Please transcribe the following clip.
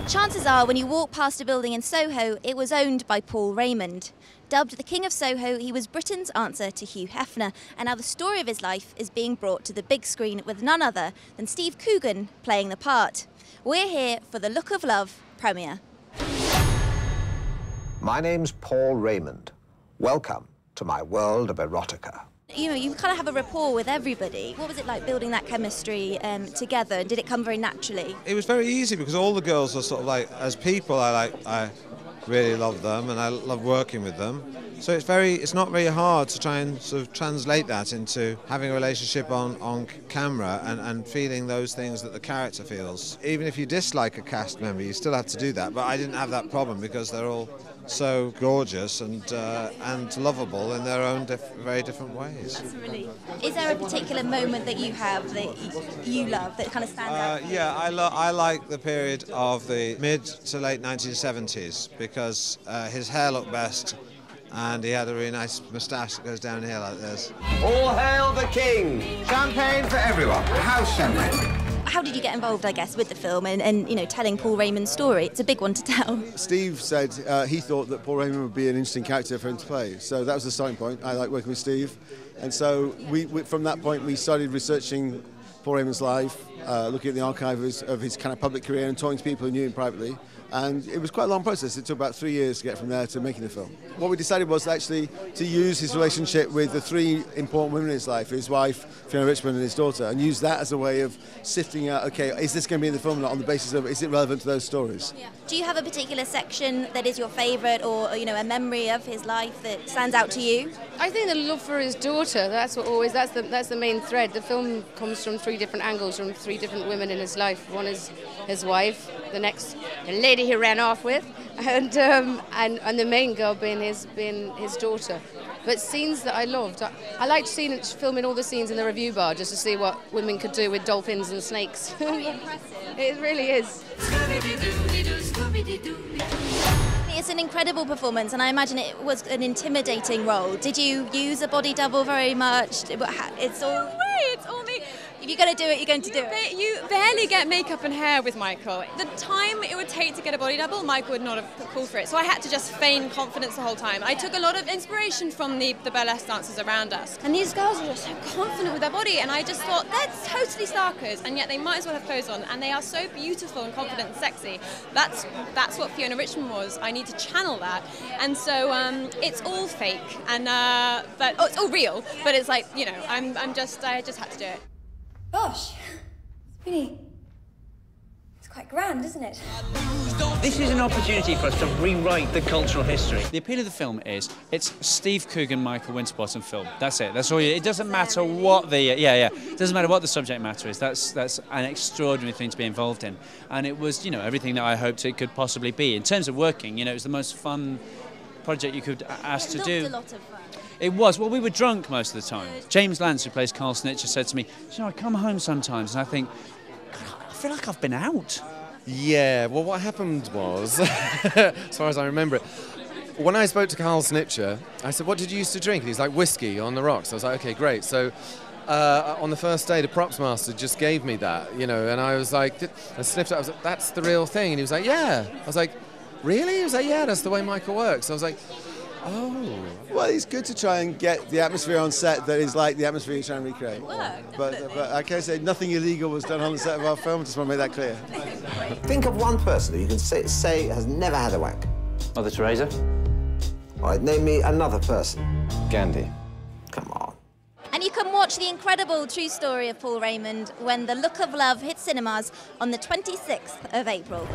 Chances are, when you walk past a building in Soho, it was owned by Paul Raymond. Dubbed the King of Soho, he was Britain's answer to Hugh Hefner, and now the story of his life is being brought to the big screen with none other than Steve Coogan playing the part. We're here for the Look of Love premiere. My name's Paul Raymond. Welcome to my world of erotica. You know, you kind of have a rapport with everybody. What was it like building that chemistry together? Did it come very naturally? It was very easy because all the girls are sort of like, as people, I really love them and I love working with them. So it's not very hard to try and sort of translate that into having a relationship on camera and feeling those things that the character feels. Even if you dislike a cast member, you still have to do that. But I didn't have that problem because they're all so gorgeous and lovable in their own very different ways. That's a relief. Is there a particular moment that you have that you love that kind of stands out? Yeah, I like the period of the mid to late 1970s because his hair looked best and he had a really nice moustache that goes down here like this. All hail the king! Champagne for everyone. House champagne. How did you get involved, I guess, with the film and you know, telling Paul Raymond's story? It's a big one to tell. Steve said he thought that Paul Raymond would be an interesting character for him to play. So that was the starting point. I like working with Steve. And so from that point, we started researching Paul Raymond's life, looking at the archive of his kind of public career and talking to people who knew him privately. And it was quite a long process. It took about 3 years to get from there to making the film. What we decided was actually to use his relationship with the three important women in his life, his wife, Fiona, Richmond, and his daughter, and use that as a way of sifting out, okay, is this going to be in the film or not, on the basis of, is it relevant to those stories? Yeah. Do you have a particular section that is your favourite or, you know, a memory of his life that stands out to you? I think the love for his daughter, that's the main thread. The film comes from three different angles, from three different women in his life. One is his wife, the next the lady he ran off with, and the main girl being his daughter. But scenes that I loved, I liked filming all the scenes in the review bar just to see what women could do with dolphins and snakes. Impressive. It really is. It's an incredible performance, and I imagine it was an intimidating role. Did you use a body double very much? It's all me. If you're going to do it, you're going to do it. You barely get makeup and hair with Michael. The time it would take to get a body double, Michael would not have called for it. So I had to just feign confidence the whole time. I took a lot of inspiration from the burlesque dancers around us. And these girls were just so confident with their body, and I just thought, they're totally starkers, and yet they might as well have clothes on, and they are so beautiful and confident and sexy. That's what Fiona Richmond was. I need to channel that. And so it's all fake, and it's all real, but it's like, you know, I just had to do it. Gosh, it's quite grand, isn't it? This is an opportunity for us to rewrite the cultural history. The appeal of the film is it's Steve Coogan, Michael Winterbottom film. That's it. That's all. It doesn't matter what the It doesn't matter what the subject matter is. That's an extraordinary thing to be involved in, and it was, you know, everything that I hoped it could possibly be in terms of working. You know, it was the most fun project you could ask to do. It looked a lot of fun. It was. Well, we were drunk most of the time. James Lance, who plays Carl Snitcher, said to me, you know, I come home sometimes and I think, I feel like I've been out. Yeah, well, what happened was, as far as I remember it, when I spoke to Carl Snitcher, I said, what did you used to drink? And he's like, whiskey on the rocks. I was like, okay, great. So on the first day, the props master just gave me that, you know, and I was like, I sniffed it. I was like, that's the real thing. And he was like, yeah. I was like, really? He was like, yeah, that's the way Michael works. I was like, oh. Well, it's good to try and get the atmosphere on set that is like the atmosphere you're trying to recreate. But I can't say nothing illegal was done on the set of our film. Just want to make that clear. Think of one person who you can say has never had a wank. Mother Teresa? All right, name me another person. Gandhi. Come on. And you can watch the incredible true story of Paul Raymond when The Look of Love hits cinemas on the 26th of April.